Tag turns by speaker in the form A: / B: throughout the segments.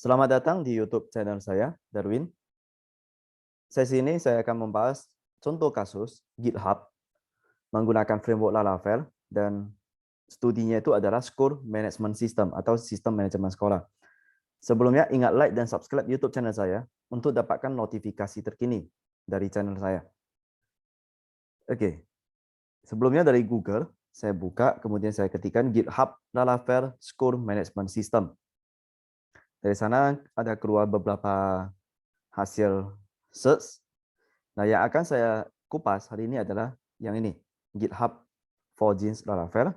A: Selamat datang di YouTube channel saya, Darwin. Sesi ini saya akan membahas contoh kasus GitHub menggunakan framework Laravel dan studinya itu adalah Score Management System atau sistem manajemen sekolah. Sebelumnya ingat like dan subscribe YouTube channel saya untuk dapatkan notifikasi terkini dari channel saya. Oke, sebelumnya dari Google, saya buka, kemudian saya ketikkan GitHub Laravel Score Management System. Dari sana ada keluar beberapa hasil search. Nah, yang akan saya kupas hari ini adalah yang ini, GitHub for Jeans Laravel.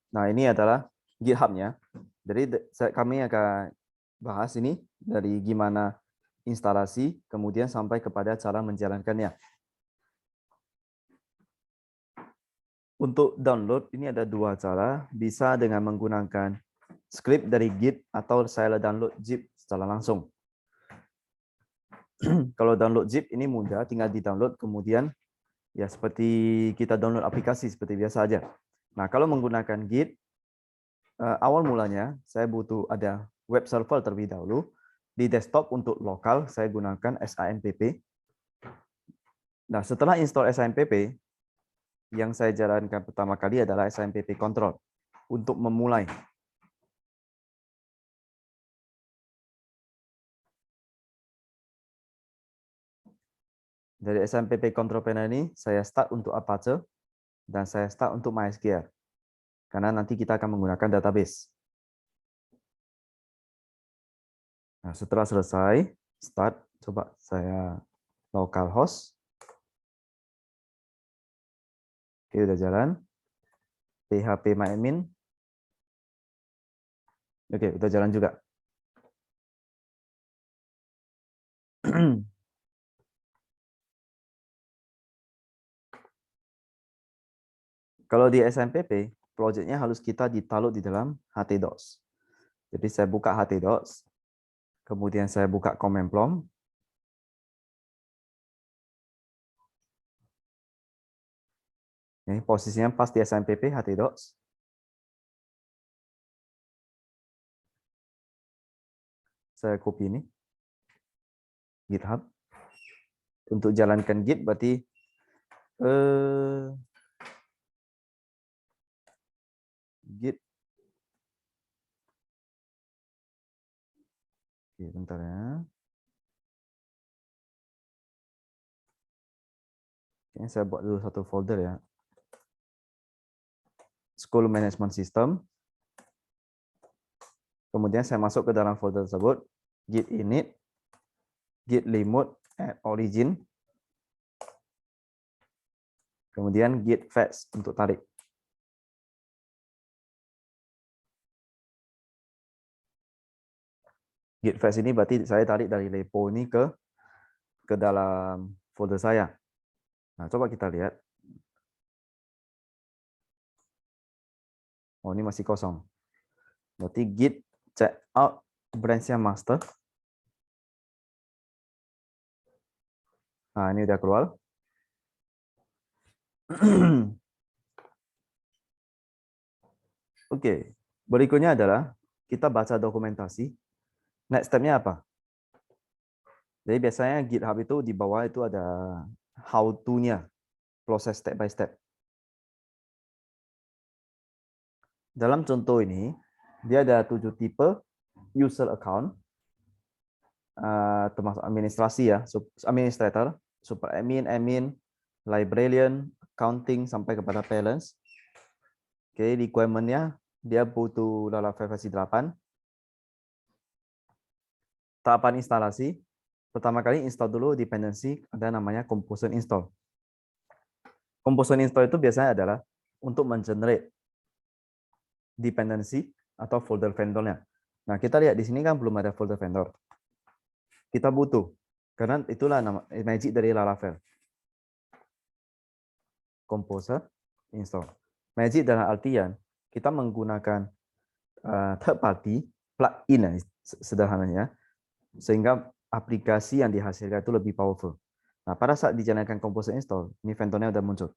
A: Nah, ini adalah GitHub-nya. Jadi kami akan bahas ini dari gimana instalasi, kemudian sampai kepada cara menjalankannya. Untuk download, ini ada dua cara. Bisa dengan menggunakan script dari Git atau saya download zip secara langsung. Kalau download zip ini mudah, tinggal di-download, kemudian ya seperti kita download aplikasi seperti biasa aja. Nah, kalau menggunakan Git, awal mulanya saya butuh ada web server terlebih dahulu. Di desktop untuk lokal saya gunakan SAMPP. Nah, setelah install SAMPP, yang saya jalankan pertama kali adalah SAMPP control untuk memulai. Dari SAMPP control panel ini saya start untuk Apache dan saya start untuk MySQL. Karena nanti kita akan menggunakan database. Nah, setelah selesai, start, coba saya localhost. Oke, udah jalan. phpMyAdmin. Oke, udah jalan juga. Kalau di SMPP, projectnya harus kita ditaruh di dalam htdocs. Jadi saya buka htdocs, kemudian saya buka command prompt. Ini posisinya pas di SMPP htdocs. Saya copy ini, GitHub. Untuk jalankan Git berarti Git. Oke, bentar ya. Ini saya buat dulu satu folder ya. School Management System. Kemudian saya masuk ke dalam folder tersebut. Git init, git remote at origin. Kemudian git fetch untuk tarik. Git fetch ini berarti saya tarik dari repo ini ke dalam folder saya. Nah, coba kita lihat. Oh, ini masih kosong. Berarti git check out branch-nya master. Nah, ini udah keluar. Oke, berikutnya adalah kita baca dokumentasi. Next step-nya apa? Jadi biasanya GitHub itu di bawah itu ada how to-nya, proses step by step. Dalam contoh ini, dia ada 7 tipe user account, termasuk administrasi ya, administrator, super admin, admin, librarian, accounting, sampai kepada balance. Oke, requirement-nya dia butuh Laravel versi 8. Tahapan instalasi, pertama kali install dulu dependency, ada namanya composition install. Composition install itu biasanya adalah untuk mengenerate dependency atau folder vendornya. Nah, kita lihat di sini kan belum ada folder vendor. Kita butuh, karena itulah nama magic dari Laravel. Composer install. Magic dalam artian kita menggunakan third party plugin sederhananya, sehingga aplikasi yang dihasilkan itu lebih powerful. Nah, pada saat dijalankan Composer install, ini Phantom-nya udah muncul.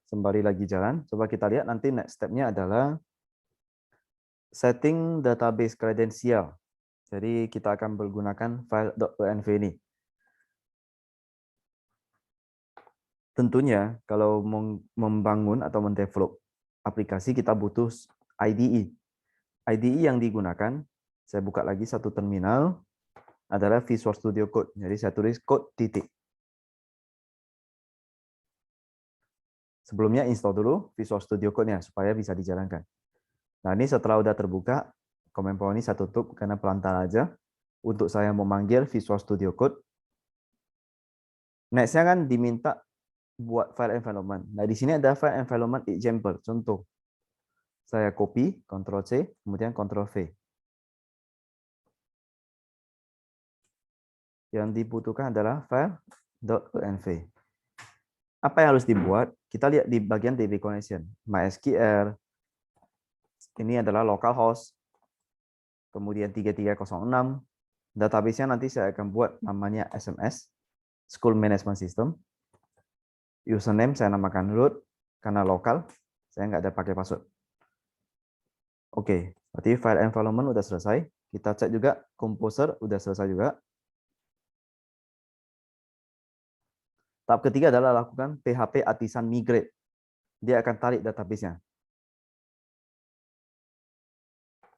A: Sembari lagi jalan, coba kita lihat nanti next step-nya adalah setting database kredensial. Jadi kita akan menggunakan file .env ini. Tentunya kalau membangun atau mendevelop aplikasi kita butuh IDE. IDE yang digunakan, saya buka lagi satu terminal, adalah Visual Studio Code. Jadi saya tulis code titik. Sebelumnya install dulu Visual Studio Code-nya supaya bisa dijalankan. Nah, ini setelah udah terbuka, Command Prompt ini saya tutup karena pelantar aja. Untuk saya memanggil Visual Studio Code. Next-nya kan diminta buat file environment. Nah, di sini ada file environment example, contoh. Saya copy, Ctrl-C, kemudian Ctrl-V. Yang dibutuhkan adalah file .env. Apa yang harus dibuat? Kita lihat di bagian DB connection. MySQL, ini adalah localhost, kemudian 3306. Database-nya nanti saya akan buat namanya SMS, School Management System. Username saya namakan root, karena lokal, saya nggak ada pakai password. Oke, berarti file environment udah selesai. Kita cek juga Composer udah selesai juga. Tahap ketiga adalah lakukan PHP Artisan Migrate. Dia akan tarik database-nya.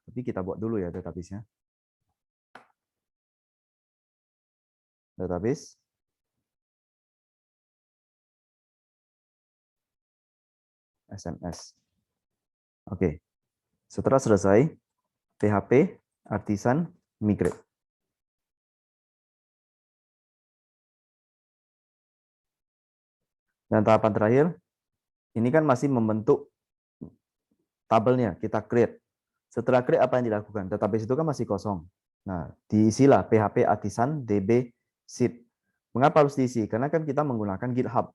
A: Tapi kita buat dulu ya database-nya. Database. SMS. Oke. Setelah selesai, PHP Artisan Migrate. Dan tahapan terakhir, ini kan masih membentuk tabelnya, kita create. Setelah create, apa yang dilakukan? Database itu kan masih kosong. Nah, diisilah PHP Artisan DB Sheet. Mengapa harus diisi? Karena kan kita menggunakan GitHub.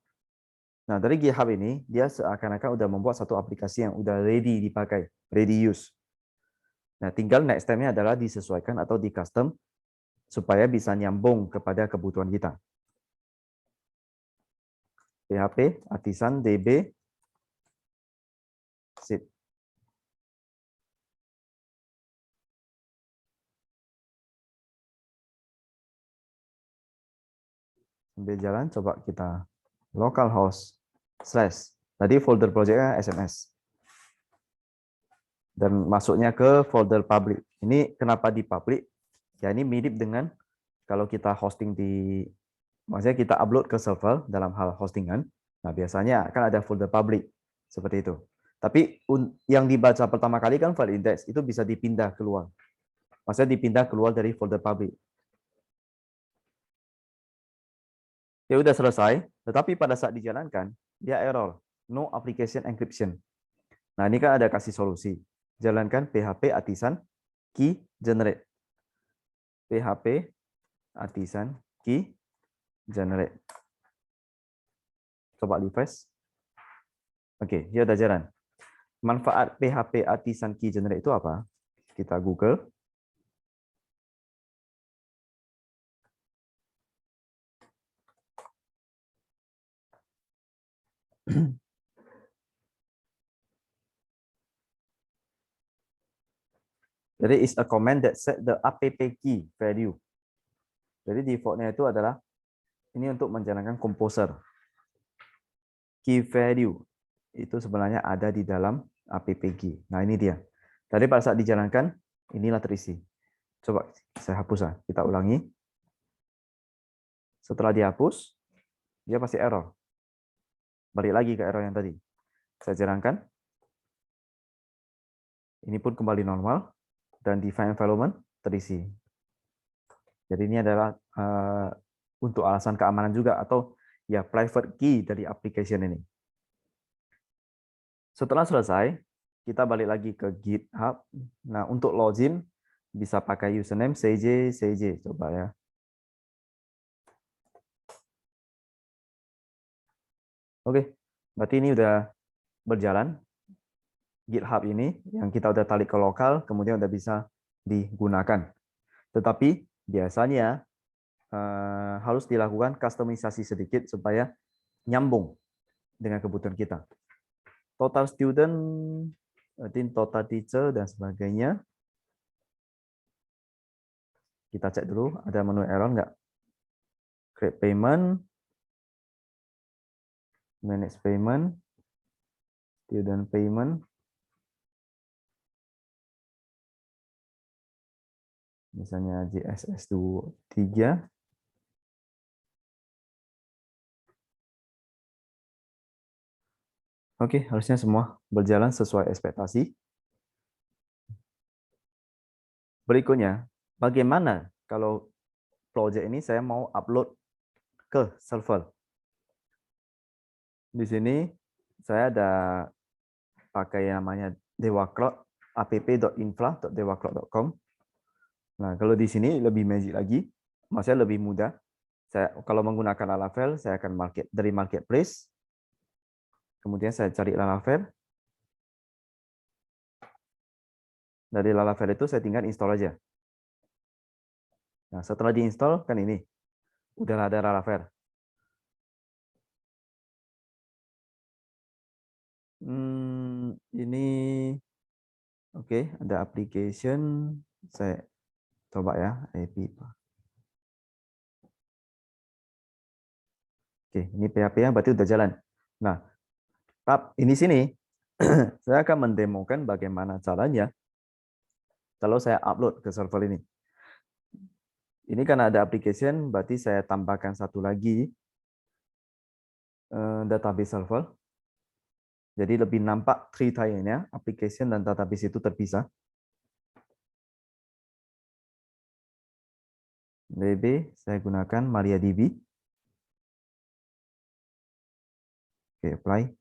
A: Nah, dari GitHub ini, dia seakan-akan udah membuat satu aplikasi yang udah ready dipakai, ready use. Nah, tinggal next step-nya adalah disesuaikan atau di custom supaya bisa nyambung kepada kebutuhan kita. PHP Artisan DB Sheet. Sambil jalan, coba kita localhost / tadi folder projectnya SMS. Dan masuknya ke folder public. Ini kenapa di public? Ya ini mirip dengan kalau kita hosting maksudnya kita upload ke server dalam hal hostingan. Nah biasanya kan ada folder public seperti itu. Tapi yang dibaca pertama kali kan file index itu bisa dipindah keluar. Maksudnya dipindah keluar dari folder public. Ya udah selesai, tetapi pada saat dijalankan dia error, no application encryption. Nah ini kan ada kasih solusi. Jalankan PHP Artisan Key Generate. PHP Artisan Key Generate. Coba refresh. Oke, dia udah jalan. Manfaat PHP Artisan Key Generate itu apa? Kita Google. Jadi is a command that set the app key value. Jadi defaultnya itu adalah ini untuk menjalankan Composer. Key value itu sebenarnya ada di dalam app key. Nah ini dia. Tadi pada saat dijalankan inilah terisi. Coba saya hapus ya. Kita ulangi. Setelah dihapus, dia pasti error. Balik lagi ke error yang tadi. Saya jalankan. Ini pun kembali normal. Dan di file environment terisi. Jadi ini adalah untuk alasan keamanan juga atau ya private key dari application ini. Setelah selesai, kita balik lagi ke GitHub. Nah, untuk login bisa pakai username CJ. Coba ya. Oke, berarti ini udah berjalan. GitHub ini yang kita udah tarik ke lokal, kemudian udah bisa digunakan. Tetapi biasanya harus dilakukan customisasi sedikit supaya nyambung dengan kebutuhan kita. Total student, total teacher, dan sebagainya. Kita cek dulu, ada menu error nggak? Create payment, manage payment, student payment. Misalnya JSS 3. Oke, harusnya semua berjalan sesuai ekspektasi. Berikutnya, bagaimana kalau project ini saya mau upload ke server? Di sini saya ada pakai namanya dewacloud, app.infra.dewacloud.com. Nah, kalau di sini lebih magic lagi, maksudnya lebih mudah. Saya kalau menggunakan Laravel, saya akan dari marketplace. Kemudian saya cari Laravel. Dari Laravel itu saya tinggal install aja. Nah, setelah diinstal kan ini udah ada Laravel. Ini oke, ada application. Saya coba ya, app. Oke, ini PHP-nya berarti udah jalan. Nah, ini sini saya akan mendemokan bagaimana caranya kalau saya upload ke server ini. Ini kan ada application, berarti saya tambahkan satu lagi database server. Jadi lebih nampak three tier-nya, application dan database itu terpisah. DB saya gunakan MariaDB. Oke, apply.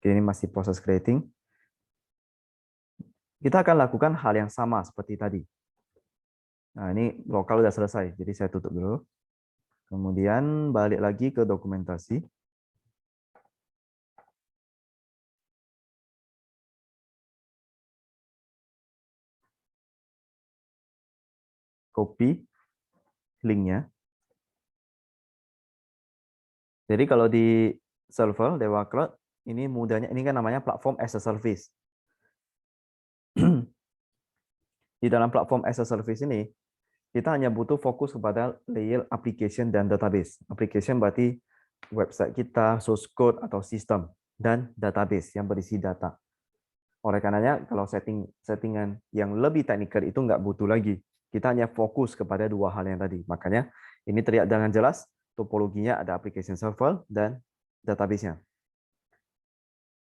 A: Oke, ini masih proses creating. Kita akan lakukan hal yang sama seperti tadi. Nah, ini lokal udah selesai, jadi saya tutup dulu. Kemudian balik lagi ke dokumentasi. Copy linknya. Jadi kalau di server Dewa Cloud, ini mudahnya, ini kan namanya platform as a service. Di dalam platform as a service ini, kita hanya butuh fokus kepada layer application dan database. Application berarti website kita, source code atau sistem, dan database yang berisi data. Oleh karenanya, kalau settingan yang lebih teknikal itu nggak butuh lagi. Kita hanya fokus kepada dua hal yang tadi. Makanya ini terlihat dengan jelas, topologinya ada application server dan database-nya.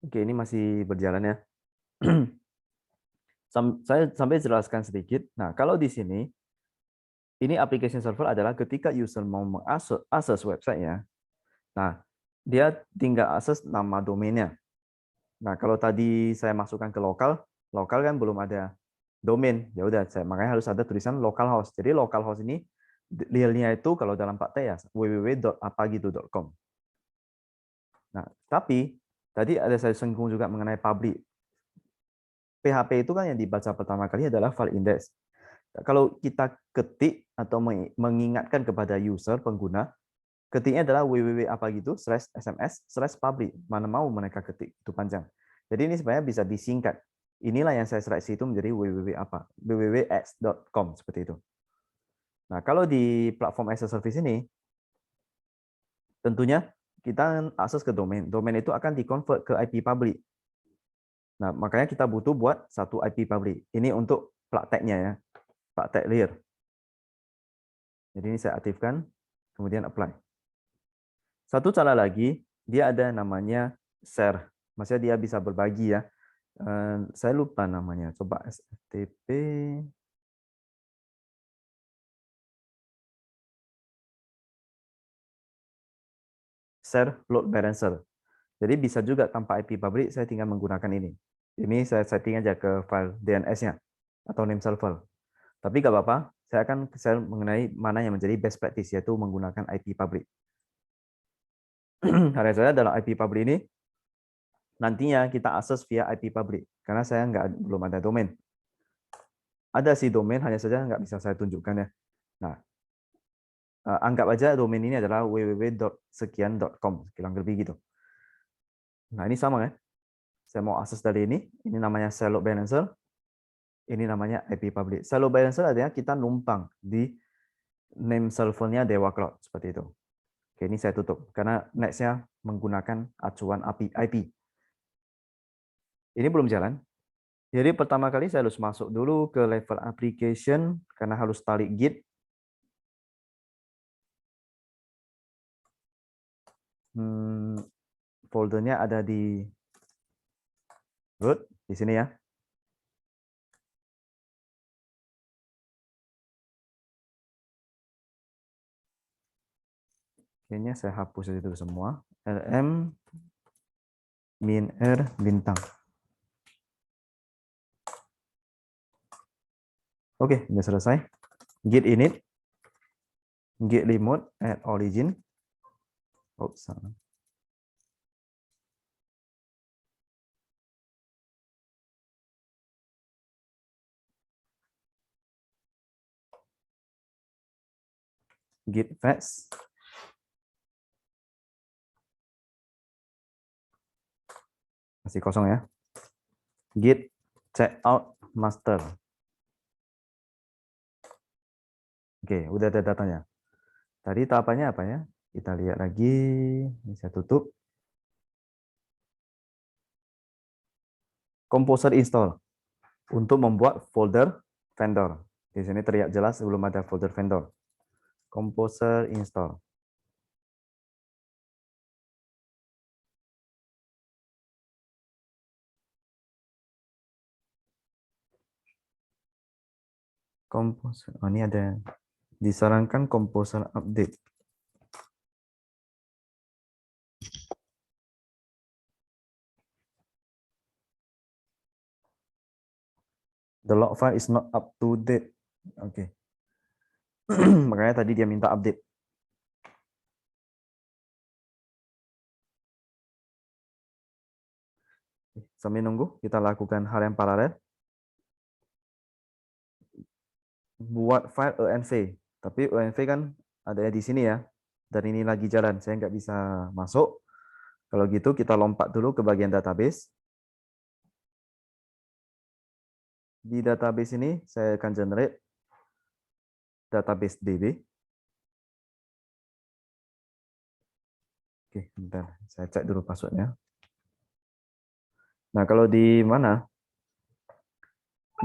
A: Oke, ini masih berjalan ya. Saya sampai jelaskan sedikit. Nah, kalau di sini, ini application server adalah ketika user mau mengakses website-nya, nah, dia tinggal akses nama domainnya. Nah, kalau tadi saya masukkan ke lokal, lokal kan belum ada domain. Ya udah, makanya harus ada tulisan localhost. Jadi localhost ini realnya itu kalau dalam Pak T ya www.apagitu.com. Nah, tapi tadi ada saya singgung juga mengenai public. PHP itu kan yang dibaca pertama kali adalah file index. Kalau kita ketik atau mengingatkan kepada user pengguna, ketiknya adalah www.apagitu/sms/public. Mana mau mereka ketik itu panjang. Jadi ini sebenarnya bisa disingkat. Inilah yang saya seleksi itu menjadi www.x.com seperti itu. Nah, kalau di platform as a service ini, tentunya kita akses ke domain. Domain itu akan di-convert ke IP public. Nah, makanya kita butuh buat satu IP public. Ini untuk prakteknya ya, praktek layer. Jadi ini saya aktifkan, kemudian apply. Satu cara lagi, dia ada namanya share. Maksudnya dia bisa berbagi ya. Saya lupa namanya. Coba SFTP. share load balancer. Jadi bisa juga tanpa IP public, saya tinggal menggunakan ini. Ini saya setting aja ke file DNS-nya atau name server. Tapi nggak apa-apa, saya akan share mengenai mana yang menjadi best practice, yaitu menggunakan IP public. Karena saya dalam IP public ini, nantinya kita akses via IP public, karena saya belum ada domain. Ada sih domain, hanya saja nggak bisa saya tunjukkan ya. Nah, anggap aja domain ini adalah www.sekian.com, kurang lebih gitu. Nah, ini sama ya. Saya mau akses dari ini namanya share load balancer, ini namanya IP public. Share load balancer artinya kita numpang di name servernya Dewa Cloud, seperti itu. Oke, ini saya tutup, karena next-nya menggunakan acuan IP. Ini belum jalan. Jadi pertama kali saya harus masuk dulu ke level application, karena harus tarik Git. Foldernya ada di root, di sini ya. Kayaknya saya hapus itu semua. lm min r bintang. Oke, sudah selesai. Git init, git remote at origin. Oh, salah. Git fetch. Masih kosong ya. Git checkout master. Oke, udah ada datanya. Tadi tahapannya apa ya? Kita lihat lagi. Ini saya tutup. Composer install untuk membuat folder vendor. Di sini terlihat jelas belum ada folder vendor. Composer install. Composer. Oh, ini ada disarankan composer update. The log file is not up to date. Oke. Makanya tadi dia minta update. Sambil nunggu, kita lakukan hal yang paralel. Buat file env. Tapi env kan ada di sini ya. Dan ini lagi jalan, saya nggak bisa masuk. Kalau gitu kita lompat dulu ke bagian database. Di database ini saya akan generate database DB. Oke, bentar, saya cek dulu passwordnya. Nah, kalau di mana?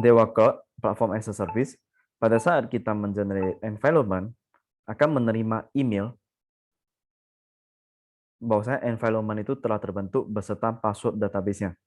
A: Dewa Cloud Platform as a Service, pada saat kita mengenerate environment, akan menerima email bahwasanya environment itu telah terbentuk beserta password database-nya.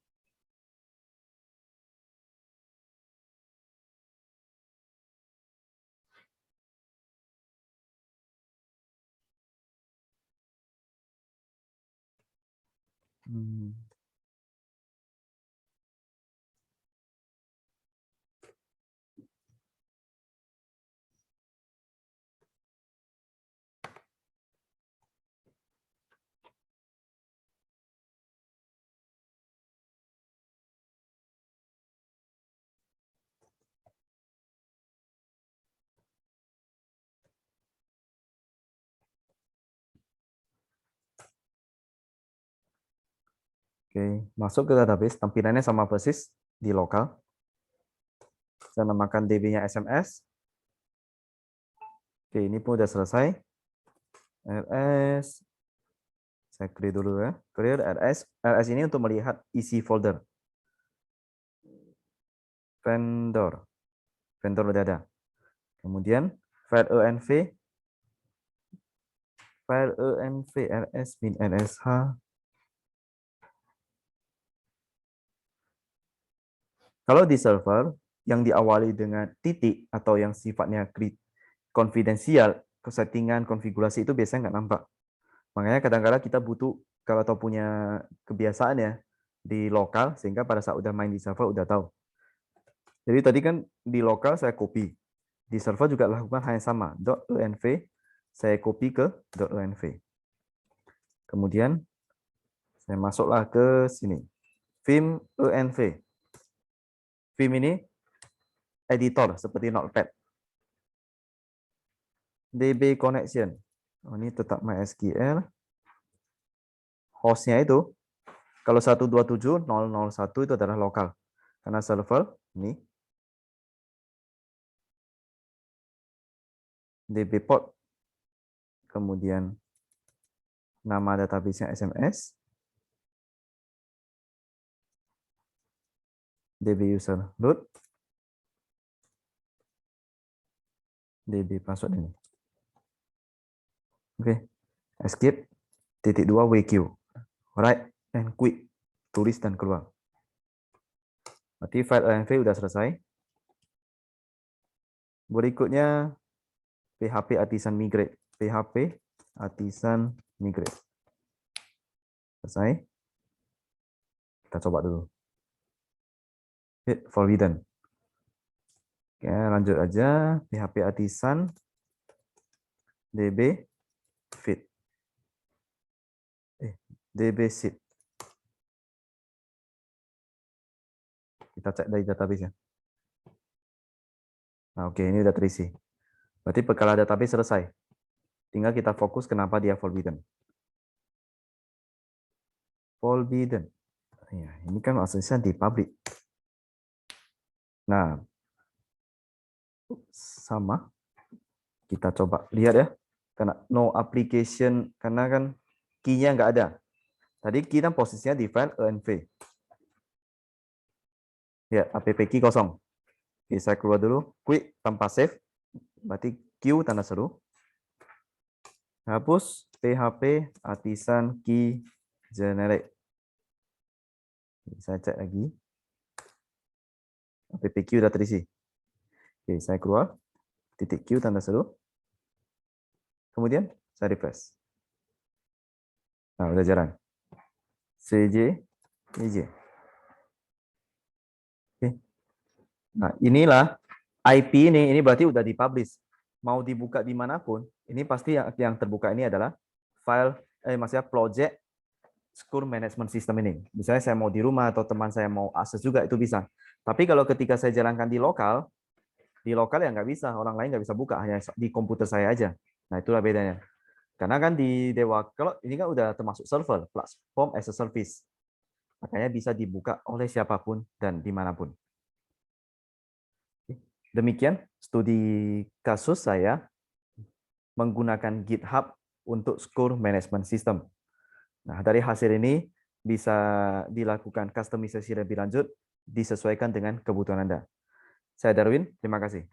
A: Oke, masuk ke database, tampilannya sama persis di lokal. Saya namakan DB-nya SMS. Oke, ini pun sudah selesai. ls, saya clear dulu ya. Clear ls. ls ini untuk melihat isi folder. Vendor. Vendor udah ada. Kemudian file env. File env ls min lsh. Kalau di server yang diawali dengan titik atau yang sifatnya konfidensial, settingan konfigurasi itu biasanya nggak nampak. Makanya kadang-kadang kita butuh, kalau tahu punya kebiasaan ya, di lokal, sehingga pada saat udah main di server udah tahu. Jadi tadi kan di lokal saya copy. Di server juga lakukan hal yang sama. .env, saya copy ke .env. Kemudian saya masuklah ke sini. Vim env. Vim ini editor seperti Notepad. DB connection. Oh, ini tetap MySQL. Hostnya itu, kalau 127.0.0.1 itu adalah lokal. Karena server, ini. DB port. Kemudian nama database-nya SMS. DB user root. DB password ini. Oke. Escape. .2 WQ. Write and quit. Tulis dan keluar. Berarti file env udah selesai. Berikutnya PHP Artisan Migrate. PHP Artisan Migrate. Selesai. Kita coba dulu. Hit forbidden. Oke, lanjut aja. PHP Artisan DB fit. DB seed. Kita cek dari database ya. Nah, oke, ini udah terisi. Berarti perkara database selesai. Tinggal kita fokus kenapa dia forbidden. Forbidden. Ya, ini kan asesnya di public. Nah, sama. Kita coba lihat ya. Karena no application, karena kan key-nya nggak ada. Tadi key kan posisinya di file env. Ya, app key kosong. Oke, saya keluar dulu. Quit tanpa save. Berarti Q tanda seru. Hapus PHP Artisan Key Generate. Saya cek lagi. App Q udah terisi. Oke, saya keluar. Titik Q tanda seru. Kemudian saya refresh. Nah, udah jalan. CJ, EJ. Oke. Nah, inilah IP ini berarti udah dipublish. Mau dibuka dimanapun, ini pasti yang terbuka ini adalah file, maksudnya project school management system ini. Misalnya saya mau di rumah atau teman saya mau akses juga itu bisa. Tapi kalau ketika saya jalankan di lokal ya nggak bisa, orang lain nggak bisa buka, hanya di komputer saya aja. Nah, itulah bedanya. Karena kan di Dewa, kalau ini kan udah termasuk server, platform as a service. Makanya bisa dibuka oleh siapapun dan dimanapun. Demikian studi kasus saya menggunakan GitHub untuk school management system. Nah, dari hasil ini bisa dilakukan customisasi lebih lanjut, disesuaikan dengan kebutuhan Anda. Saya Darwin, terima kasih.